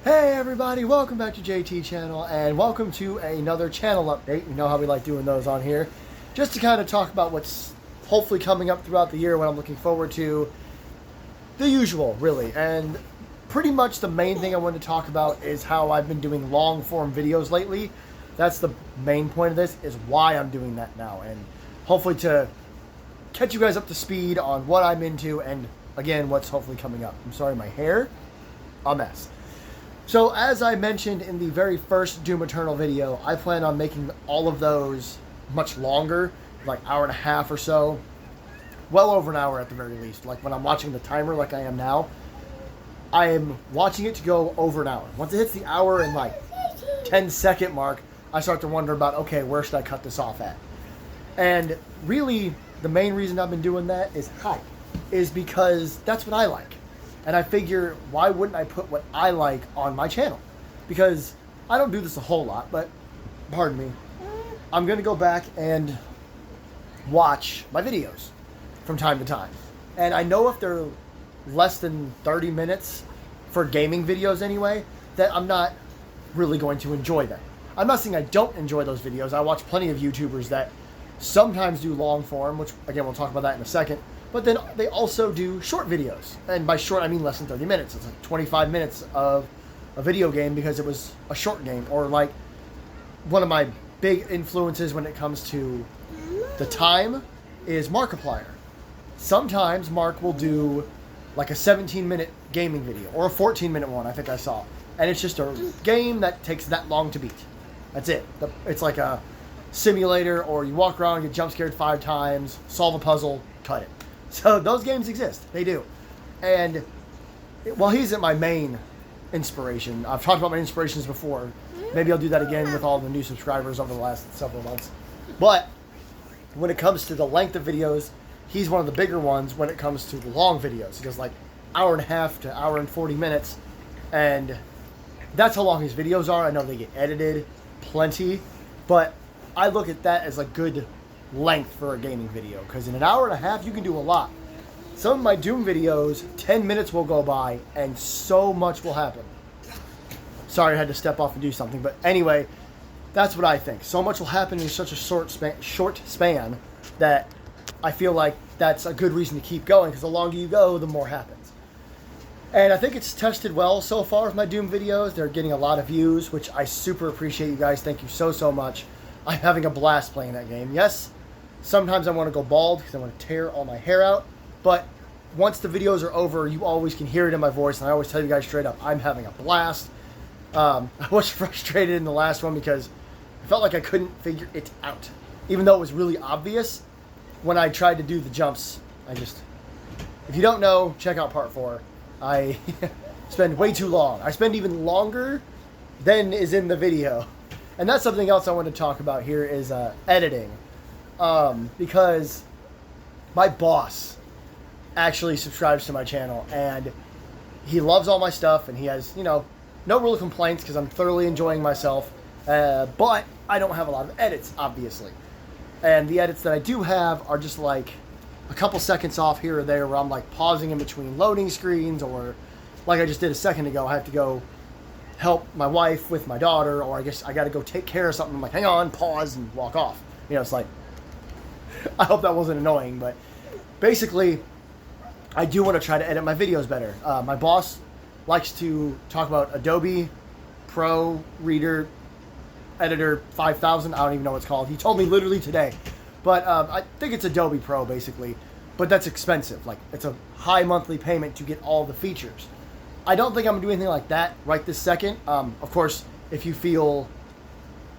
Hey everybody, welcome back to JT Channel and welcome to another channel update. You know how we like doing those on here. Just to kind of talk about what's hopefully coming up throughout the year, what I'm looking forward to. The usual, really. And pretty much the main thing I wanted to talk about is how I've been doing long form videos lately. That's the main point of this, is why I'm doing that now. And hopefully to catch you guys up to speed on what I'm into and, again, what's hopefully coming up. I'm sorry, my hair, a mess. So, as I mentioned in the very first Doom Eternal video, I plan on making all of those much longer, like hour and a half or so. Well over an hour at the very least. Like when I'm watching the timer like I am now, I am watching it to go over an hour. Once it hits the hour and like 10-second mark, I start to wonder about, okay, where should I cut this off at? And really, the main reason I've been doing that is because that's what I like. And I figure, why wouldn't I put what I like on my channel? Because I don't do this a whole lot, but, pardon me, I'm going to go back and watch my videos from time to time. And I know if they're less than 30 minutes for gaming videos anyway, that I'm not really going to enjoy them. I'm not saying I don't enjoy those videos. I watch plenty of YouTubers that sometimes do long form, which, again, we'll talk about that in a second. But then they also do short videos. And by short, I mean less than 30 minutes. It's like 25 minutes of a video game because it was a short game. Or like one of my big influences when it comes to the time is Markiplier. Sometimes Mark will do like a 17-minute gaming video or a 14-minute one, I think I saw. And it's just a game that takes that long to beat. That's it. It's like a simulator, or you walk around, get jump scared 5 times, solve a puzzle, cut it. So those games exist. They do. And while he's at my main inspiration, I've talked about my inspirations before. Maybe I'll do that again with all the new subscribers over the last several months. But when it comes to the length of videos, he's one of the bigger ones when it comes to the long videos. He does like hour and a half to hour and 40 minutes. And that's how long his videos are. I know they get edited plenty. But I look at that as a good length for a gaming video, because in an hour and a half you can do a lot. Some of my Doom videos, 10 minutes will go by and so much will happen. Sorry, I had to step off and do something, but anyway, that's what I think. So much will happen in such a short span that I feel like that's a good reason to keep going, because the longer you go, the more happens. And I think it's tested well so far with my Doom videos. They're getting a lot of views, which I super appreciate, you guys. Thank you so much. I'm having a blast playing that game. Yes, sometimes I want to go bald because I want to tear all my hair out. But once the videos are over, you always can hear it in my voice. And I always tell you guys straight up, I'm having a blast. I was frustrated in the last one because I felt like I couldn't figure it out. Even though it was really obvious when I tried to do the jumps. If you don't know, check out part 4. I spend way too long. I spend even longer than is in the video. And that's something else I want to talk about here is editing. Because my boss actually subscribes to my channel, and he loves all my stuff, and he has, no real complaints because I'm thoroughly enjoying myself. But I don't have a lot of edits, obviously. And the edits that I do have are just like a couple seconds off here or there where I'm like pausing in between loading screens, or like I just did a second ago, I have to go help my wife with my daughter, or I guess I got to go take care of something. I'm like, hang on, pause, and walk off. It's like, I hope that wasn't annoying, but basically, I do want to try to edit my videos better. My boss likes to talk about Adobe Pro Reader Editor 5000. I don't even know what it's called. He told me literally today. But I think it's Adobe Pro, basically. But that's expensive. Like, it's a high monthly payment to get all the features. I don't think I'm going to do anything like that right this second. Of course, if you feel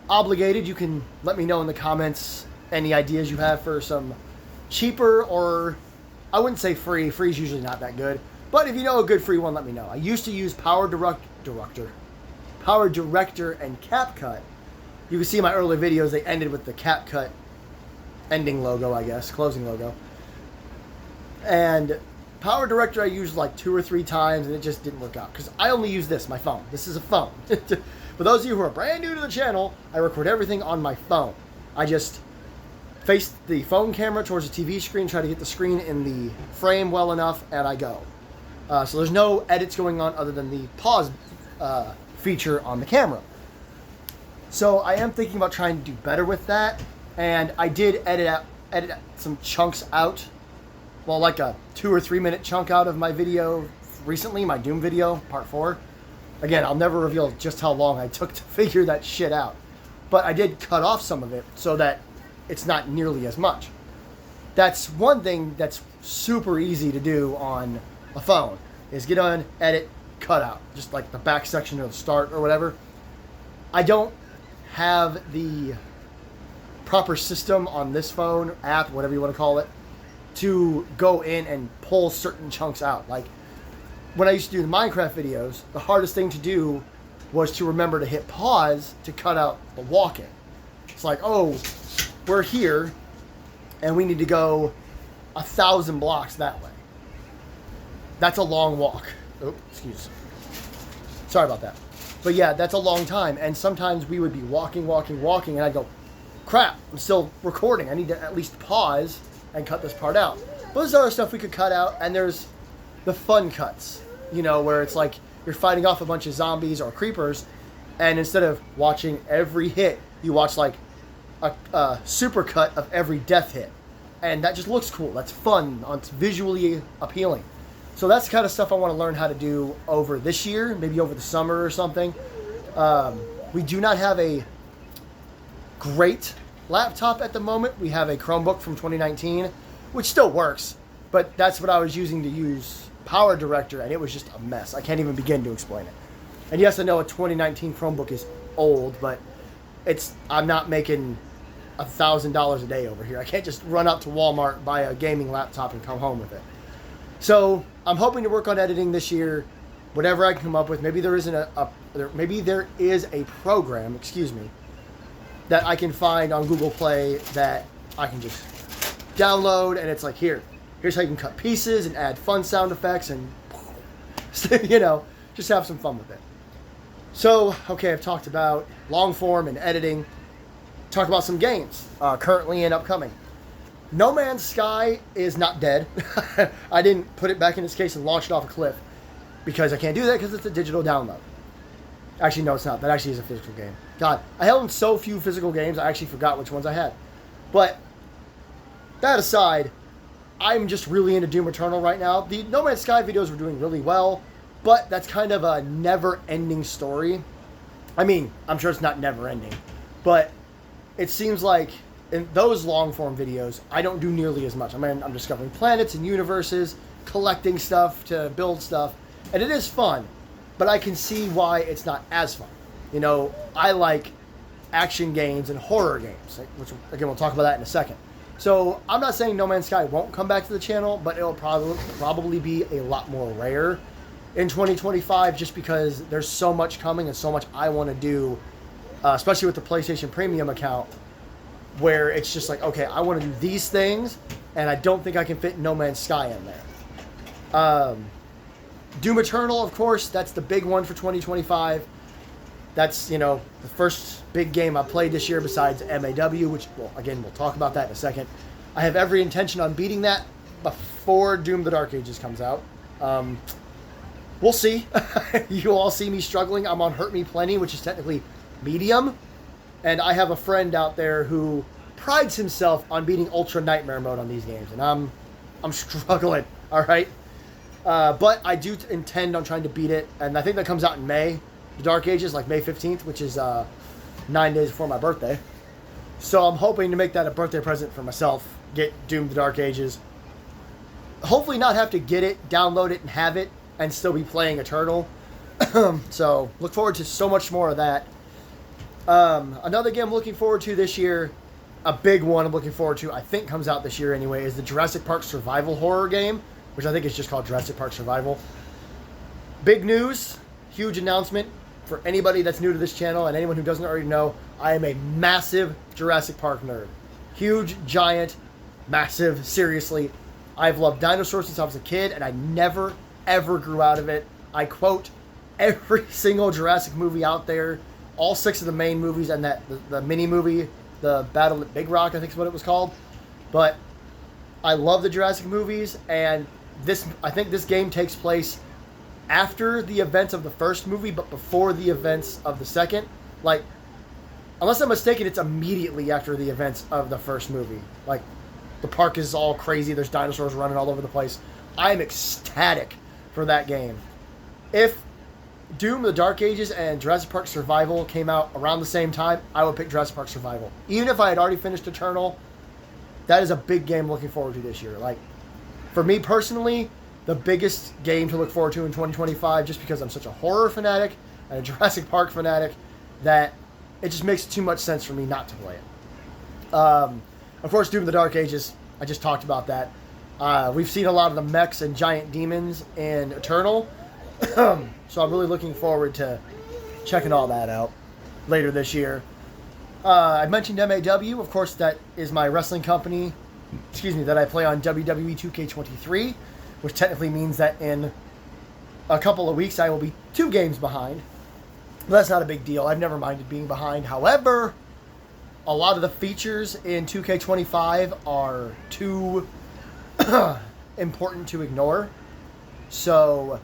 obligated, you can let me know in the comments any ideas you have for some cheaper, or I wouldn't say free. Free is usually not that good. But if you know a good free one, let me know. I used to use Power Director and CapCut. You can see in my early videos, they ended with the CapCut ending logo, I guess, closing logo. And Power Director I used like 2 or 3 times, and it just didn't work out. Because I only use my phone. This is a phone. For those of you who are brand new to the channel, I record everything on my phone. I just face the phone camera towards the TV screen, try to get the screen in the frame well enough, and I go. So there's no edits going on other than the pause feature on the camera. So I am thinking about trying to do better with that, and I did edit some chunks out. Well, like a 2 or 3 minute chunk out of my video recently, my Doom video, part 4. Again, I'll never reveal just how long I took to figure that shit out. But I did cut off some of it so that it's not nearly as much. That's one thing that's super easy to do on a phone, is get on, edit, cut out. Just like the back section or the start or whatever. I don't have the proper system on this phone, app, whatever you want to call it, to go in and pull certain chunks out. Like, when I used to do the Minecraft videos, the hardest thing to do was to remember to hit pause to cut out the walking. It's like, oh, we're here, and we need to go 1,000 blocks that way. That's a long walk. Oh, excuse. Sorry about that. But yeah, that's a long time. And sometimes we would be walking, and I'd go, crap, I'm still recording. I need to at least pause and cut this part out. But there's other stuff we could cut out, and there's the fun cuts, you know, where it's like you're fighting off a bunch of zombies or creepers, and instead of watching every hit, you watch like a super cut of every death hit. And that just looks cool. That's fun. It's visually appealing. So that's the kind of stuff I want to learn how to do over this year, maybe over the summer or something. We do not have a great laptop at the moment. We have a Chromebook from 2019, which still works, but that's what I was using to use Power Director, and it was just a mess. I can't even begin to explain it. And yes, I know a 2019 Chromebook is old, but I'm not making $1,000 a day over here. I can't just run up to Walmart, buy a gaming laptop, and come home with it. So I'm hoping to work on editing this year, whatever I can come up with. Maybe there isn't maybe there is a program, that I can find on Google Play that I can just download, and it's like, here's how you can cut pieces and add fun sound effects and, you know, just have some fun with it. So, okay, I've talked about long form and editing. Talk about some games currently and upcoming. No Man's Sky is not dead. I didn't put it back in its case and launch it off a cliff because I can't do that because it's a digital download. Actually, no, it's not. That actually is a physical game. God, I held so few physical games, I actually forgot which ones I had. But that aside, I'm just really into Doom Eternal right now. The No Man's Sky videos were doing really well, but that's kind of a never-ending story. I mean, I'm sure it's not never-ending, but it seems like in those long-form videos, I don't do nearly as much. I mean, I'm discovering planets and universes, collecting stuff to build stuff, and it is fun, but I can see why it's not as fun. You know, I like action games and horror games, which, again, we'll talk about that in a second. So I'm not saying No Man's Sky won't come back to the channel, but it'll probably be a lot more rare in 2025 just because there's so much coming and so much I want to do, especially with the PlayStation Premium account, where it's just like, okay, I want to do these things, and I don't think I can fit No Man's Sky in there. Doom Eternal, of course, that's the big one for 2025. That's, you know, the first big game I played this year besides MAW, which, well, again, we'll talk about that in a second. I have every intention on beating that before Doom the Dark Ages comes out. We'll see. You'll all see me struggling. I'm on Hurt Me Plenty, which is technically medium. And I have a friend out there who prides himself on beating Ultra Nightmare mode on these games. And I'm struggling, all right? But I do intend on trying to beat it. And I think that comes out in May. The Dark Ages, like May 15th, which is 9 days before my birthday. So I'm hoping to make that a birthday present for myself. Get Doom the Dark Ages. Hopefully not have to get it, download it, and have it, and still be playing Eternal. So look forward to so much more of that. Another game I'm looking forward to this year, a big one I'm looking forward to, I think comes out this year anyway, is the Jurassic Park survival horror game, which I think is just called Jurassic Park Survival. Big news, huge announcement for anybody that's new to this channel and anyone who doesn't already know. I am a massive Jurassic Park nerd. Huge, giant, massive, seriously. I've loved dinosaurs since I was a kid, and I never, ever grew out of it. I quote every single Jurassic movie out there, all 6 of the main movies, and the mini movie, the Battle at Big Rock, I think is what it was called. But I love the Jurassic movies, and I think this game takes place after the events of the first movie, but before the events of the second. Like, unless I'm mistaken, it's immediately after the events of the first movie. Like, the park is all crazy. There's dinosaurs running all over the place. I'm ecstatic for that game. If Doom, The Dark Ages, and Jurassic Park Survival came out around the same time, I would pick Jurassic Park Survival. Even if I had already finished Eternal, that is a big game looking forward to this year. Like, for me personally, the biggest game to look forward to in 2025, just because I'm such a horror fanatic and a Jurassic Park fanatic, that it just makes too much sense for me not to play it. Of course, Doom, The Dark Ages, I just talked about that. We've seen a lot of the mechs and giant demons in Eternal, so I'm really looking forward to checking all that out later this year. I mentioned MAW. Of course, that is my wrestling company, that I play on WWE 2K23, which technically means that in a couple of weeks I will be 2 games behind. But that's not a big deal. I've never minded being behind. However, a lot of the features in 2K25 are too important to ignore. So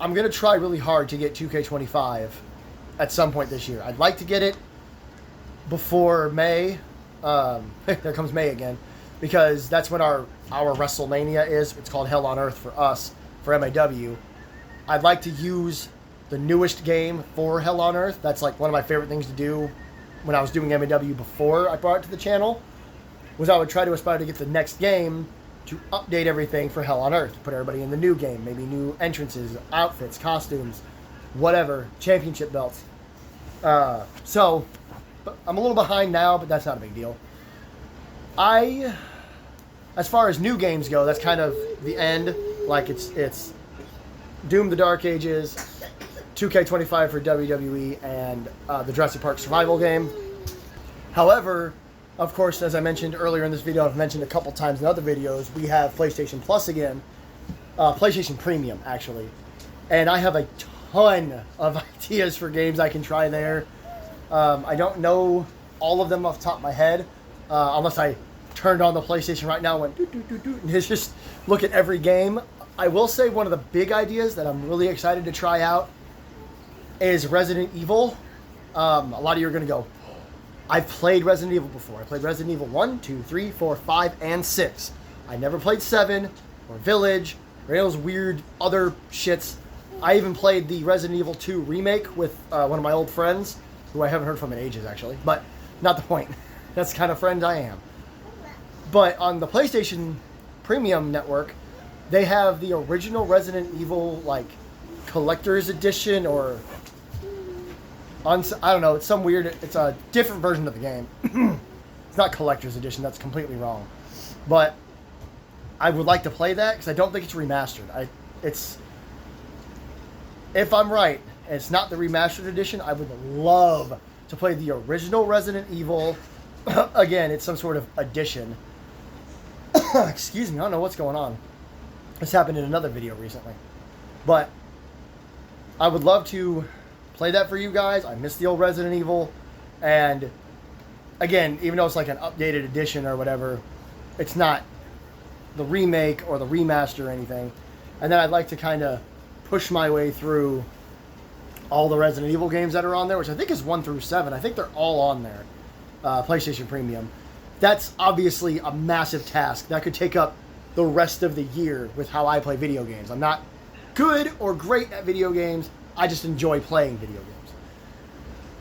I'm going to try really hard to get 2K25 at some point this year. I'd like to get it before May. There comes May again. Because that's when our WrestleMania is. It's called Hell on Earth for us, for MAW. I'd like to use the newest game for Hell on Earth. That's like one of my favorite things to do when I was doing MAW before I brought it to the channel, was I would try to aspire to get the next game to update everything for Hell on Earth. Put everybody in the new game. Maybe new entrances, outfits, costumes, whatever. Championship belts. So, I'm a little behind now, but that's not a big deal. As far as new games go, that's kind of the end. Like, it's Doom, The Dark Ages, 2K25 for WWE, and the Jurassic Park Survival game. However, of course, as I mentioned earlier in this video, I've mentioned a couple times in other videos, we have PlayStation Plus again. PlayStation Premium, actually. And I have a ton of ideas for games I can try there. I don't know all of them off the top of my head, unless I turned on the PlayStation right now and went do, and just look at every game. I will say one of the big ideas that I'm really excited to try out is Resident Evil. A lot of you are going to go, I've played Resident Evil before. I played Resident Evil 1, 2, 3, 4, 5, and 6. I never played 7 or Village or any of those weird other shits. I even played the Resident Evil 2 remake with one of my old friends, who I haven't heard from in ages, actually. But not the point. That's the kind of friend I am. But on the PlayStation Premium network, they have the original Resident Evil, like, collector's edition, or I don't know, it's some weird, it's a different version of the game. It's not collector's edition, that's completely wrong. But I would like to play that, because I don't think it's remastered. If I'm right, and it's not the remastered edition, I would love to play the original Resident Evil. Again, it's some sort of edition. Excuse me, I don't know what's going on. This happened in another video recently. But I would love to play that for you guys. I miss the old Resident Evil. And again, even though it's like an updated edition or whatever, it's not the remake or the remaster or anything. And then I'd like to kind of push my way through all the Resident Evil games that are on there, which I think is 1 through 7. I think they're all on there. PlayStation Premium. That's obviously a massive task. That could take up the rest of the year with how I play video games. I'm not good or great at video games. I just enjoy playing video games.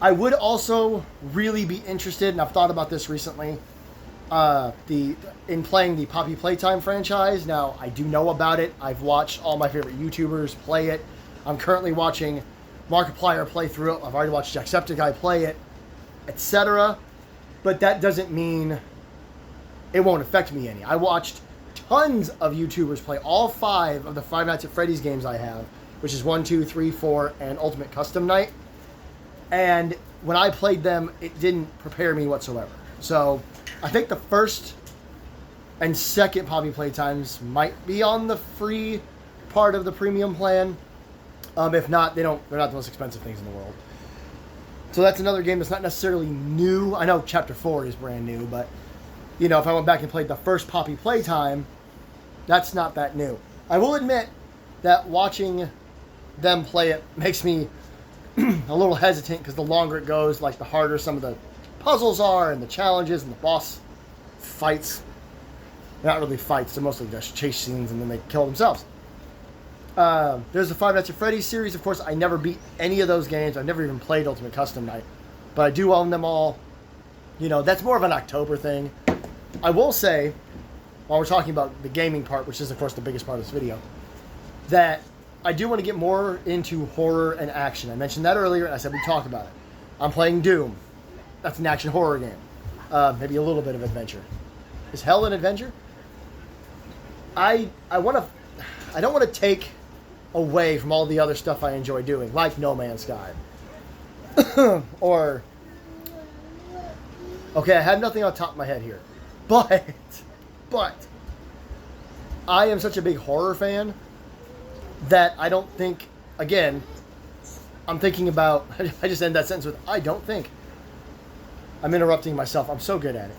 I would also really be interested, and I've thought about this recently, in playing the Poppy Playtime franchise. Now, I do know about it. I've watched all my favorite YouTubers play it. I'm currently watching Markiplier play through it. I've already watched Jacksepticeye play it, etc. But that doesn't mean it won't affect me any. I watched tons of YouTubers play all 5 of the Five Nights at Freddy's games I have, which is 1, 2, 3, 4, and Ultimate Custom Night. And when I played them, it didn't prepare me whatsoever. So I think the first and second Poppy Playtimes might be on the free part of the premium plan. If not, they're not the most expensive things in the world. So that's another game that's not necessarily new. I know Chapter 4 is brand new, but, you know, if I went back and played the first Poppy Playtime, that's not that new. I will admit that watching them play it makes me a little hesitant because the longer it goes, like the harder some of the puzzles are and the challenges and the boss fights. They're not really fights, they're mostly just chase scenes and then they kill themselves. There's the Five Nights at Freddy's series. Of course, I never beat any of those games. I never even played Ultimate Custom Night, but I do own them all. You know, that's more of an October thing. I will say, while we're talking about the gaming part, which is, of course, the biggest part of this video, that I do want to get more into horror and action. I mentioned that earlier, and I said we'd talk about it. I'm playing Doom. That's an action horror game. Maybe a little bit of adventure. Is hell an adventure? I don't want to take away from all the other stuff I enjoy doing, like No Man's Sky. Or, okay, I have nothing on top of my head here. But, I am such a big horror fan that I don't think, again, I'm thinking about, I just end that sentence with, I don't think. I'm interrupting myself. I'm so good at it.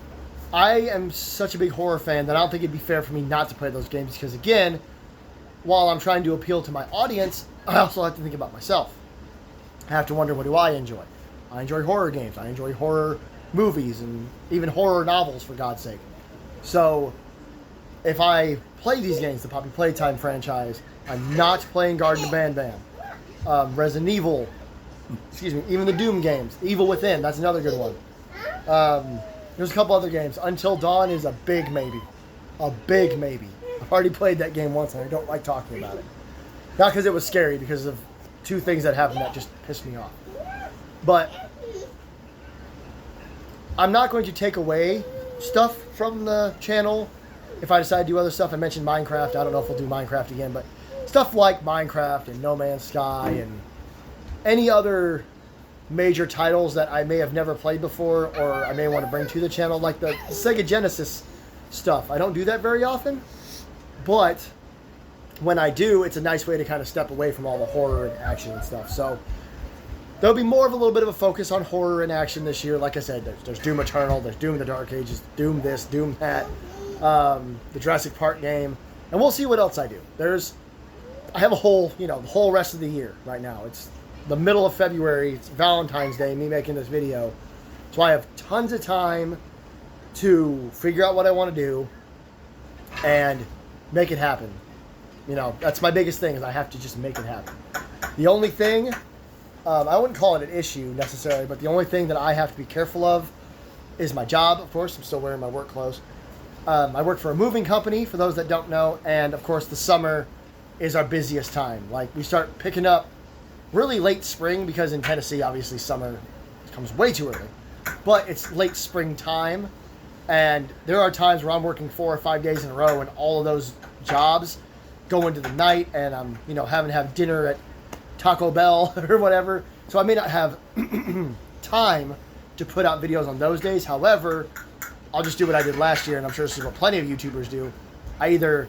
I am such a big horror fan that I don't think it'd be fair for me not to play those games because, again, while I'm trying to appeal to my audience, I also have to think about myself. I have to wonder, what do I enjoy? I enjoy horror games. I enjoy horror movies and even horror novels, for God's sake. So, if I play these games, the Poppy Playtime franchise, I'm not playing Garden of Banban. Resident Evil, even the Doom games. Evil Within, that's another good one. There's a couple other games. Until Dawn is a big maybe. A big maybe. I've already played that game once and I don't like talking about it. Not because it was scary, because of two things that happened that just pissed me off. But I'm not going to take away stuff from the channel if I decide to do other stuff. I mentioned Minecraft. I don't know if we'll do Minecraft again, but stuff like Minecraft and No Man's Sky and any other major titles that I may have never played before or I may want to bring to the channel, like the Sega Genesis stuff. I don't do that very often, but when I do, it's a nice way to kind of step away from all the horror and action and stuff. So there'll be more of a little bit of a focus on horror and action this year. Like I said, there's Doom Eternal, there's Doom the Dark Ages, Doom this, Doom that, the Jurassic Park game, and we'll see what else I do. I have a whole, the whole rest of the year right now. It's the middle of February, it's Valentine's Day, me making this video. So I have tons of time to figure out what I want to do and make it happen. That's my biggest thing, is I have to just make it happen. The only thing, I wouldn't call it an issue necessarily, but the only thing that I have to be careful of is my job, of course. I'm still wearing my work clothes. I work for a moving company, for those that don't know, and of course the summer is our busiest time. Like, we start picking up really late spring, because in Tennessee, obviously, summer comes way too early. But it's late spring time, and there are times where I'm working 4 or 5 days in a row, and all of those jobs go into the night, and I'm, having to have dinner at Taco Bell or whatever. So I may not have time to put out videos on those days. However, I'll just do what I did last year, and I'm sure this is what plenty of YouTubers do. I either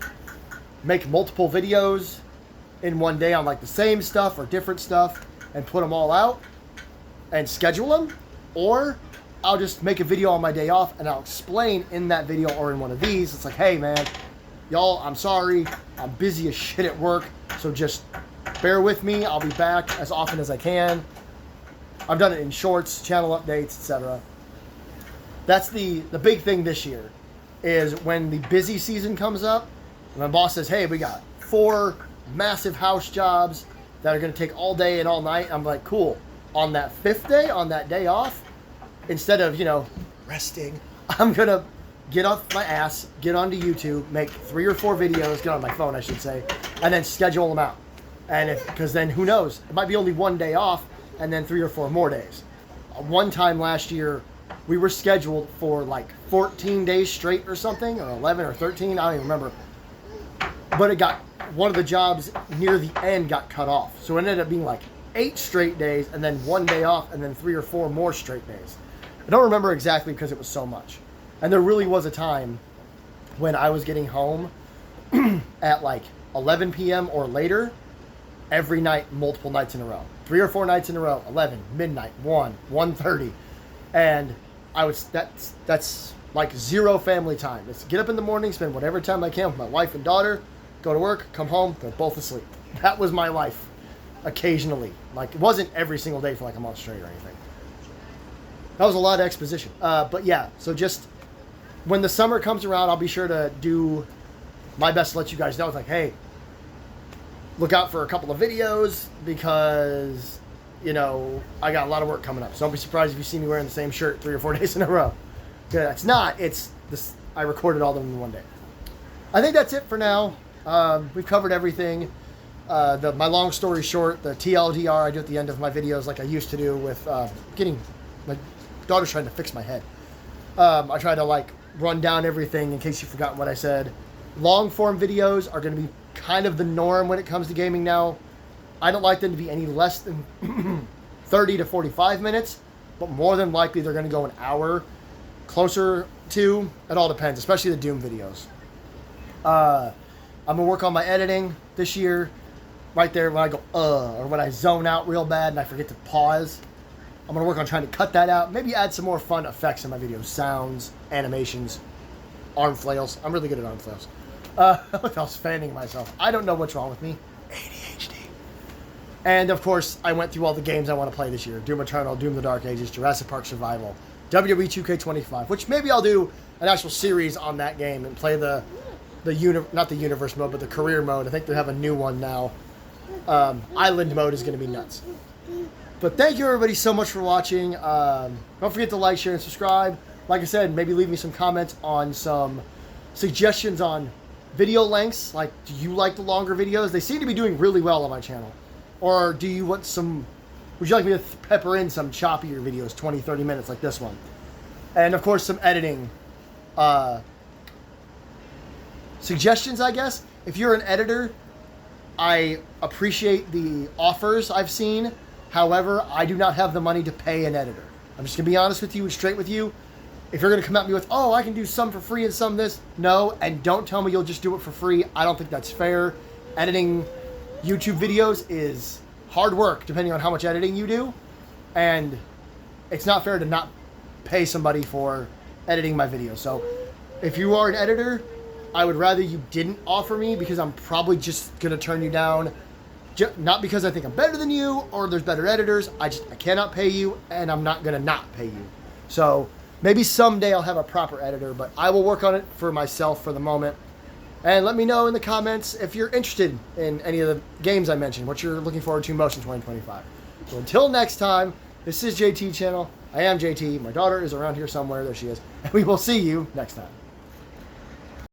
make multiple videos in one day on like the same stuff or different stuff and put them all out and schedule them, or I'll just make a video on my day off and I'll explain in that video or in one of these. It's like, hey man, y'all, I'm sorry, I'm busy as shit at work, so just bear with me. I'll be back as often as I can. I've done it in shorts, channel updates, etc. That's the big thing this year, is when the busy season comes up, and my boss says, hey, we got 4 massive house jobs that are going to take all day and all night. I'm like, cool. On that 5th day, on that day off, instead of, resting, I'm going to get off my ass, get onto YouTube, make 3 or 4 videos, get on my phone, I should say, and then schedule them out. And because then who knows, it might be only 1 day off and then 3 or 4 more days. One time last year, we were scheduled for like 14 days straight or something, or 11 or 13, I don't even remember. But one of the jobs near the end got cut off. So it ended up being like 8 straight days and then 1 day off and then 3 or 4 more straight days. I don't remember exactly because it was so much. And there really was a time when I was getting home at like 11 p.m. or later every night, multiple nights in a row. 3 or 4 nights in a row, 11, midnight, 1, 1:30. And that's like 0 family time. It's get up in the morning, spend whatever time I can with my wife and daughter, go to work, come home, they're both asleep. That was my life. occasionally. Like, it wasn't every single day for like a month straight or anything. That was a lot of exposition. But yeah, so just when the summer comes around, I'll be sure to do my best to let you guys know. It's like, hey, look out for a couple of videos because, you know, I got a lot of work coming up. So don't be surprised if you see me wearing the same shirt 3 or 4 days in a row. Yeah, it's not. It's this. I recorded all of them in one day. I think that's it for now. We've covered everything. My long story short, the TLDR I do at the end of my videos like I used to do with my daughter's trying to fix my head. I try to like run down everything in case you forgot what I said. Long form videos are going to be kind of the norm when it comes to gaming now. I don't like them to be any less than 30 to 45 minutes, but more than likely they're going to go an hour, closer to. It all depends, especially the Doom videos. I'm going to work on my editing this year. Right there when I go, or when I zone out real bad and I forget to pause. I'm going to work on trying to cut that out. Maybe add some more fun effects in my videos. Sounds, animations, arm flails. I'm really good at arm flails. I was fanning myself. I don't know what's wrong with me. ADHD. And, of course, I went through all the games I want to play this year. Doom Eternal, Doom the Dark Ages, Jurassic Park Survival, WWE 2K25, which maybe I'll do an actual series on that game and play not the universe mode, but the career mode. I think they have a new one now. Island mode is going to be nuts. But thank you everybody so much for watching. Don't forget to like, share, and subscribe. Like I said, maybe leave me some comments on some suggestions on video lengths. Like, do you like the longer videos? They seem to be doing really well on my channel. Or do you want would you like me to pepper in some choppier videos, 20, 30 minutes like this one? And of course, some editing suggestions, I guess. If you're an editor, I appreciate the offers I've seen. However, I do not have the money to pay an editor. I'm just going to be honest with you and straight with you. If you're going to come at me with, oh, I can do some for free and some this, no, and don't tell me you'll just do it for free. I don't think that's fair. Editing YouTube videos is hard work, depending on how much editing you do. And it's not fair to not pay somebody for editing my videos. So if you are an editor, I would rather you didn't offer me because I'm probably just going to turn you down. Not because I think I'm better than you or there's better editors. I cannot pay you, and I'm not going to not pay you. So maybe someday I'll have a proper editor, but I will work on it for myself for the moment. And let me know in the comments if you're interested in any of the games I mentioned, what you're looking forward to most in 2025. So until next time, this is JT Channel. I am JT. My daughter is around here somewhere. There she is. And we will see you next time.